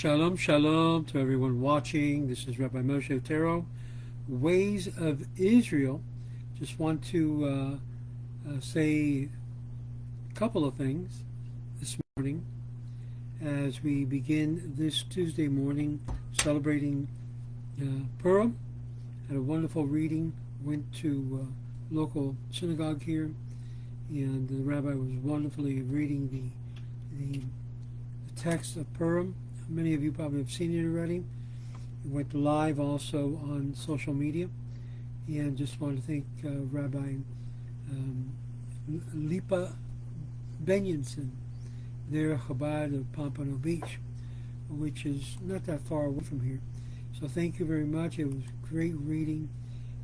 Shalom, shalom to everyone watching. This is Rabbi Moshe Tero, Ways of Israel. Just want to say a couple of things this morning as we begin this Tuesday morning celebrating Purim. Had a wonderful reading. Went to local synagogue here, and the rabbi was wonderfully reading the text of Purim. Many of you probably have seen it already. It went live also on social media. And just want to thank Rabbi Lipa Benyenson there at Chabad of Pompano Beach, which is not that far away from here. So thank you very much. It was great reading.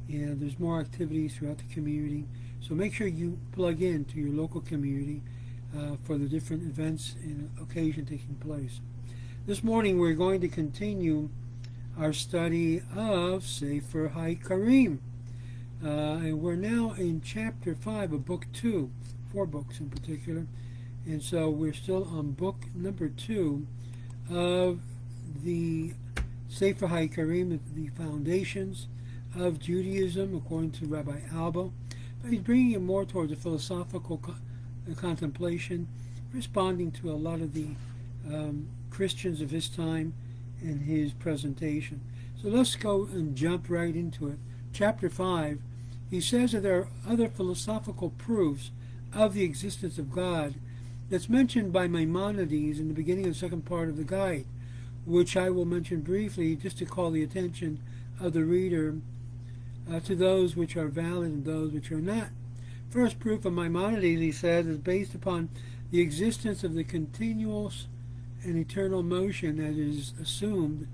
And there's more activities throughout the community. So make sure you plug in to your local community for the different events and occasion taking place. This morning we're going to continue our study of Sefer Ikkarim. And we're now in chapter 5 of book 2, 4 books in particular. And so we're still on book number 2 of the Sefer Ikkarim, the foundations of Judaism, according to Rabbi Albo. But he's bringing it more towards a philosophical contemplation, responding to a lot of the Christians of his time in his presentation. So let's go and jump right into it. Chapter 5, he says that there are other philosophical proofs of the existence of God that's mentioned by Maimonides in the beginning of the second part of the guide, which I will mention briefly just to call the attention of the reader to those which are valid and those which are not. First proof of Maimonides, he says, is based upon the existence of the continuous and eternal motion that is assumed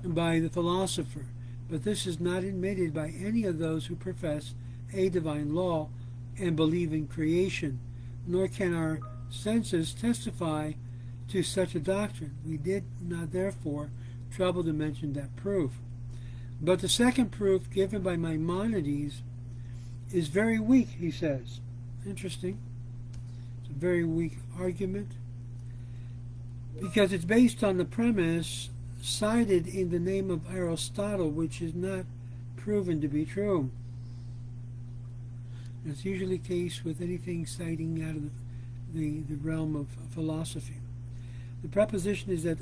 by the philosopher. But this is not admitted by any of those who profess a divine law and believe in creation, nor can our senses testify to such a doctrine. We did not therefore trouble to mention that proof. But the second proof given by Maimonides is very weak, he says. Interesting. It's a very weak argument, because it's based on the premise cited in the name of Aristotle, which is not proven to be true. That's usually the case with anything citing out of the realm of philosophy. The proposition is that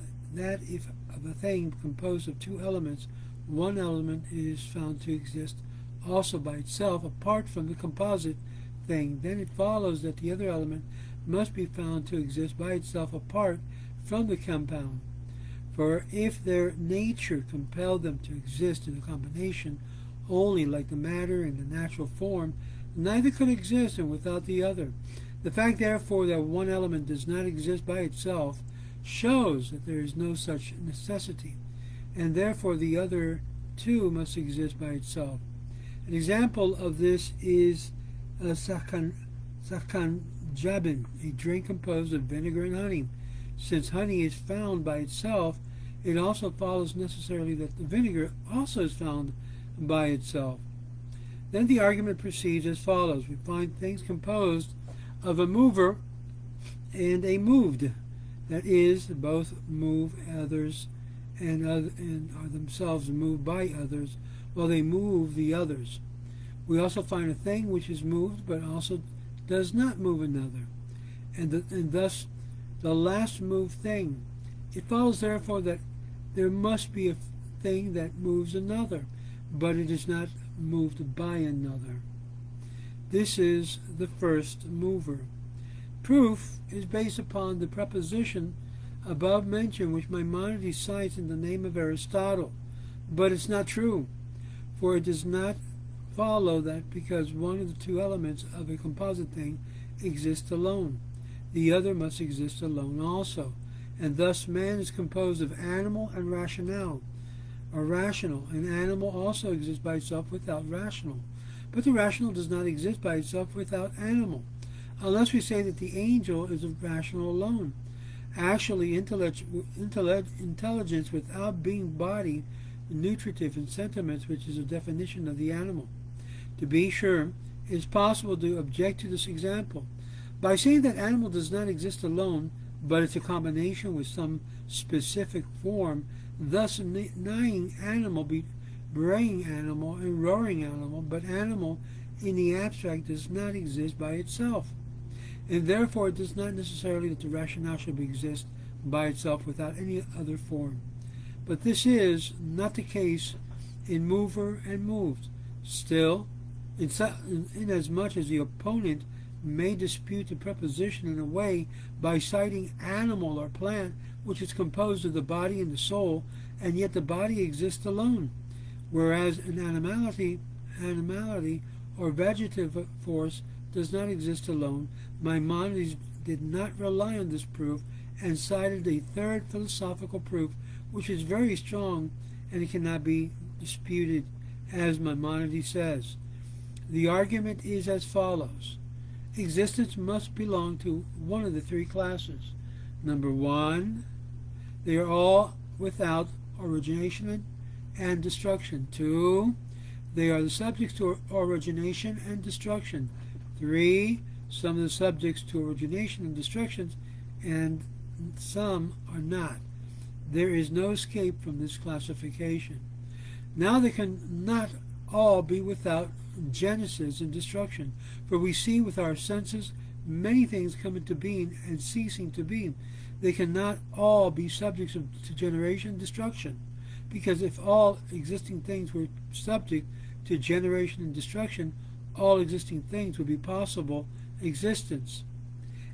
if of a thing composed of two elements, one element is found to exist also by itself apart from the composite thing, then it follows that the other element must be found to exist by itself apart from the compound. For if their nature compelled them to exist in a combination only like the matter and the natural form, neither could exist and without the other. The fact, therefore, that one element does not exist by itself shows that there is no such necessity, and therefore the other two must exist by itself. An example of this is sakan jabin, a drink composed of vinegar and honey. Since honey is found by itself, it also follows necessarily that the vinegar also is found by itself. Then the argument proceeds as follows. We find things composed of a mover and a moved, that is, both move others and are themselves moved by others, while they move the others. We also find a thing which is moved but also does not move another, and thus the last moved thing. It follows therefore that there must be a thing that moves another, but it is not moved by another. This is the first mover. Proof is based upon the proposition above mentioned, which Maimonides cites in the name of Aristotle, but it's not true, for it does not follow that because one of the two elements of a composite thing exists alone, the other must exist alone also, and thus man is composed of animal and rational, or rational. An animal also exists by itself without rational, but the rational does not exist by itself without animal, unless we say that the angel is rational alone. Actually, intelligence without being body, nutritive, and sentiments, which is a definition of the animal. To be sure, it is possible to object to this example by saying that animal does not exist alone, but it's a combination with some specific form, thus denying animal, braying animal and roaring animal, but animal in the abstract does not exist by itself. And therefore it does not necessarily that the rationale should exist by itself without any other form. But this is not the case in mover and moved. Still, inasmuch as the opponent may dispute the proposition in a way by citing animal or plant, which is composed of the body and the soul, and yet the body exists alone, whereas an animality or vegetative force does not exist alone, Maimonides did not rely on this proof and cited a third philosophical proof, which is very strong and it cannot be disputed, as Maimonides says. The argument is as follows. Existence must belong to one of the three classes. Number one, they are all without origination and destruction. Two, they are the subjects to origination and destruction. Three, some of the subjects to origination and destruction, and some are not. There is no escape from this classification. Now they cannot all be without genesis and destruction, for we see with our senses many things come into being and ceasing to be. They cannot all be subjects to generation and destruction, because if all existing things were subject to generation and destruction, all existing things would be possible existence,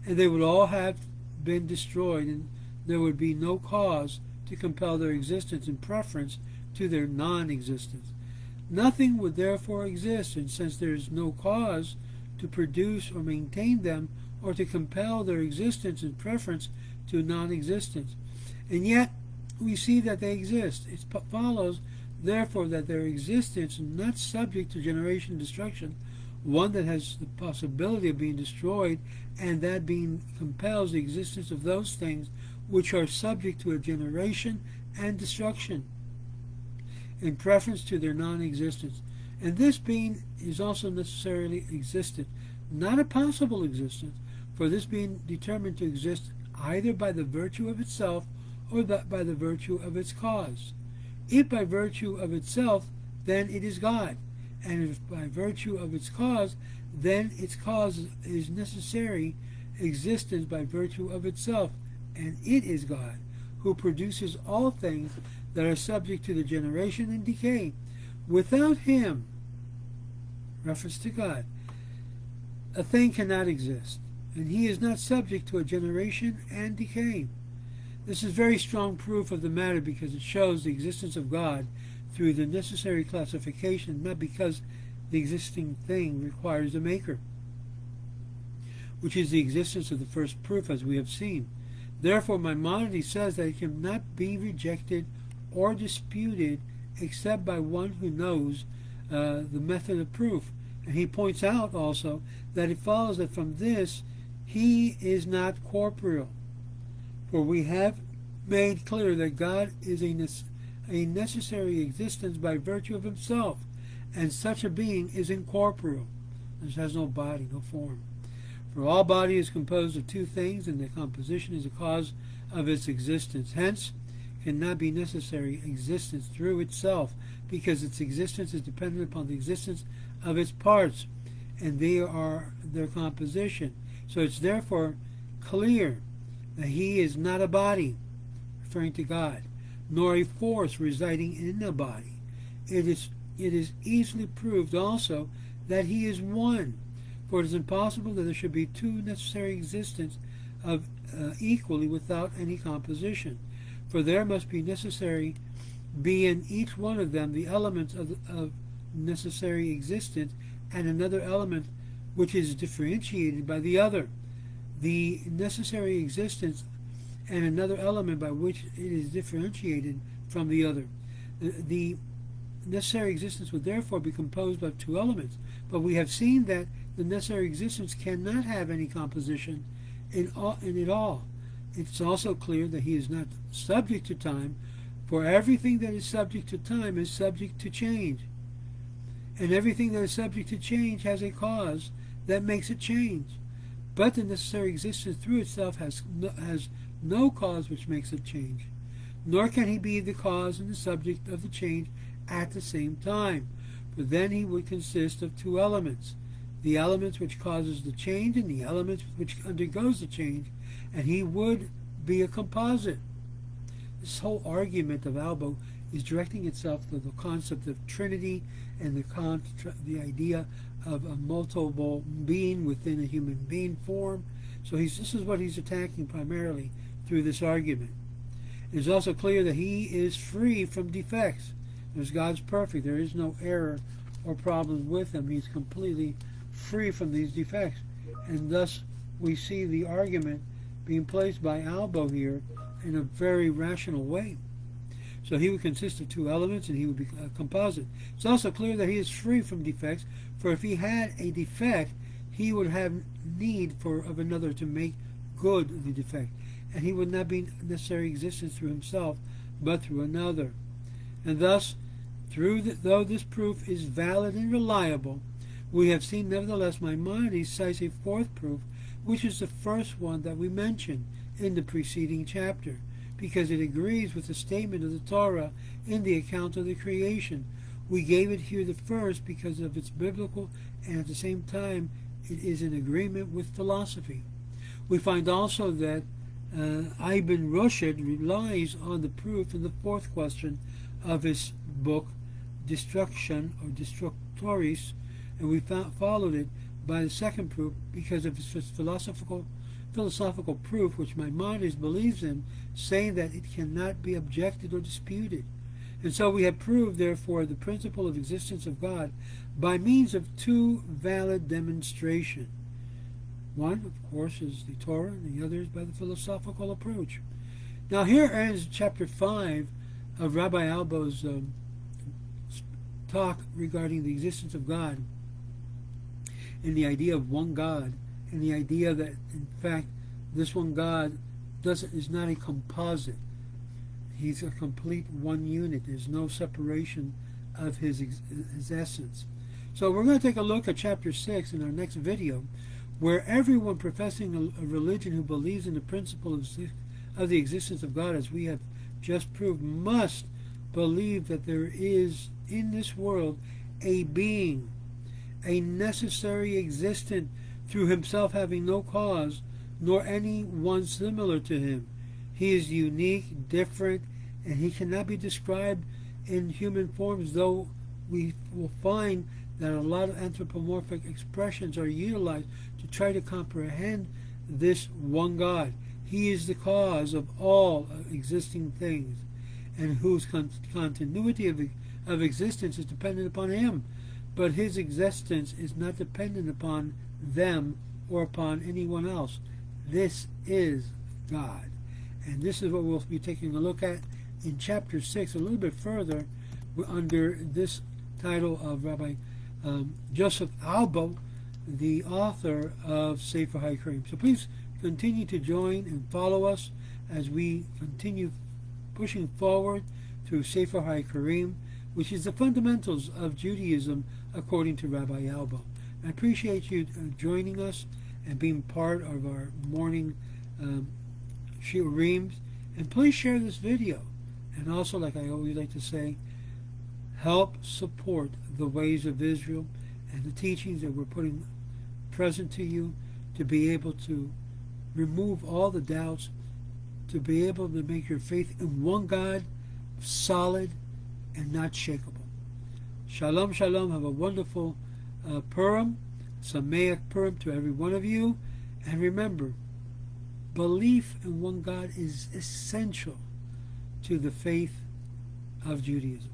and they would all have been destroyed, and there would be no cause to compel their existence in preference to their non-existence. Nothing would therefore exist, and since there is no cause to produce or maintain them, or to compel their existence in preference to non-existence, and yet we see that they exist, it follows therefore that their existence is not subject to generation and destruction, one that has the possibility of being destroyed, and that being compels the existence of those things which are subject to a generation and destruction in preference to their non-existence. And this being is also necessarily existent, not a possible existence, for this being determined to exist either by the virtue of itself or by the virtue of its cause. If by virtue of itself, then it is God, and if by virtue of its cause, then its cause is necessary existence by virtue of itself, and it is God, who produces all things that are subject to the generation and decay. Without him, reference to God, a thing cannot exist, and he is not subject to a generation and decay. This is very strong proof of the matter, because it shows the existence of God through the necessary classification, not because the existing thing requires a maker, which is the existence of the first proof, as we have seen. Therefore, Maimonides says that it cannot be rejected or disputed except by one who knows the method of proof. And he points out also that it follows that from this he is not corporeal. For we have made clear that God is a necessary existence by virtue of himself, and such a being is incorporeal. This has no body, no form. For all body is composed of two things, and the composition is the cause of its existence. Hence, cannot be necessary existence through itself, because its existence is dependent upon the existence of its parts, and they are their composition. So it's therefore clear that he is not a body, referring to God, nor a force residing in a body. It is easily proved also that he is one, for it is impossible that there should be two necessary existence of equally without any composition. For there must be necessary be in each one of them the elements of necessary existence, and another element which is differentiated by the other. The necessary existence and another element by which it is differentiated from the other. The necessary existence would therefore be composed of two elements, but we have seen that the necessary existence cannot have any composition in it all. It's also clear that he is not subject to time, for everything that is subject to time is subject to change. And everything that is subject to change has a cause that makes it change. but the necessary existence through itself has no cause which makes it change, nor can he be the cause and the subject of the change at the same time, for then he would consist of two elements, the elements which causes the change and the elements which undergoes the change, and he would be a composite. This whole argument of Albo is directing itself to the concept of Trinity and the idea of a multiple being within a human being form. So this is what he's attacking primarily through this argument. It is also clear that he is free from defects. As God's perfect, there is no error or problem with him. He's completely free from these defects. And thus we see the argument being placed by Albo here in a very rational way. So he would consist of two elements and he would be a composite. It's also clear that he is free from defects, for if he had a defect, he would have need of another to make good the defect, and he would not be necessary existence through himself, but through another. And thus, though this proof is valid and reliable, we have seen nevertheless Maimonides cites a fourth proof, which is the first one that we mentioned in the preceding chapter, because it agrees with the statement of the Torah in the account of the creation. We gave it here the first because of its biblical, and at the same time it is in agreement with philosophy. We find also that Ibn Rushd relies on the proof in the fourth question of his book, Destruction or Destructoris, and we followed it by the second proof because of his philosophical proof, which Maimonides believes in, saying that it cannot be objected or disputed. And so we have proved, therefore, the principle of existence of God by means of two valid demonstrations. One, of course, is the Torah, and the other is by the philosophical approach. Now here ends chapter 5 of Rabbi Albo's talk regarding the existence of God and the idea of one God, and the idea that, in fact, this one God is not a composite. He's a complete one unit. There's no separation of his essence. So we're going to take a look at chapter 6 in our next video, where everyone professing a religion who believes in the principle of the existence of God, as we have just proved, must believe that there is in this world a being, a necessary existent, through himself having no cause, nor any one similar to him. He is unique, different, and he cannot be described in human forms, though we will find that a lot of anthropomorphic expressions are utilized to try to comprehend this one God. He is the cause of all existing things, and whose continuity of existence is dependent upon him. But his existence is not dependent upon them or upon anyone else. This is God. And this is what we'll be taking a look at in chapter 6 a little bit further, under this title of Rabbi Joseph Albo, the author of Sefer Ikkarim. So please continue to join and follow us as we continue pushing forward through Sefer Ikkarim, which is the fundamentals of Judaism according to Rabbi Albo. I appreciate you joining us and being part of our morning shiurim. And please share this video. And also, like I always like to say, help support the ways of Israel and the teachings that we're putting present to you, to be able to remove all the doubts, to be able to make your faith in one God solid and not shakable. Shalom, shalom. Have a wonderful Purim, Sameach Purim to every one of you. And remember, belief in one God is essential to the faith of Judaism.